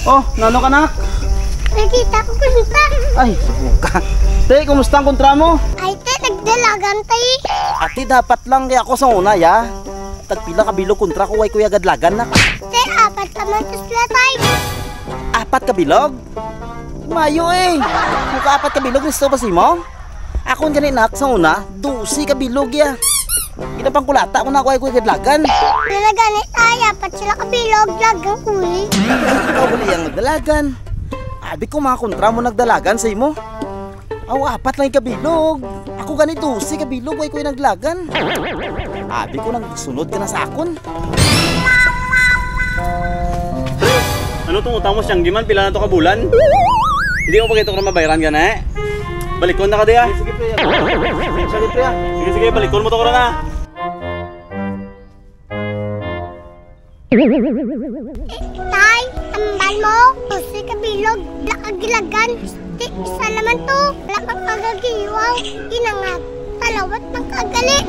Oh, nano ka nak? Nakita ko kunta. Ay, suka. Te, kumusta ang kontra mo? Ay, te, nagdalagan tayo. Ati, dapat lang kaya ako sa una, ya. Tagpila ka bilog kontra ko, way kuya gadlagan nak. Te, apat naman to sila tayo. Apat ka bilog? Mayo eh. Muka apat ka bilog, gusto ba si mo? Ako ang ganit nak sa una, 12 ka bilog ya. Ginapang kulata ko na ako ay kuya gadlagan. Dalaganit tayo, apat sila kabilog, lagang kuy. Ikaw huli ang nagdalagan. Abi ko mga kontra mo nagdalagan sa imo. Aw, apat lang yung kabilog. Ako ganito, si kabilog, ay ko yung naglagan. Abi ko nang sunod ka na sa akon. Pre, ano itong utang mo siyang giman? Pila na ito kabulan? Hindi mo pagkito ka mabayaran ka na eh. Balikon na ka diya. Sige, pre. Sige, pre. Sige, balikon mo ito ka na. Tay, tambal mo. Si kabilog, lakagilagan. Isa naman to. Wala kang kagagiwaw. Inangat. Talawat ng kagali.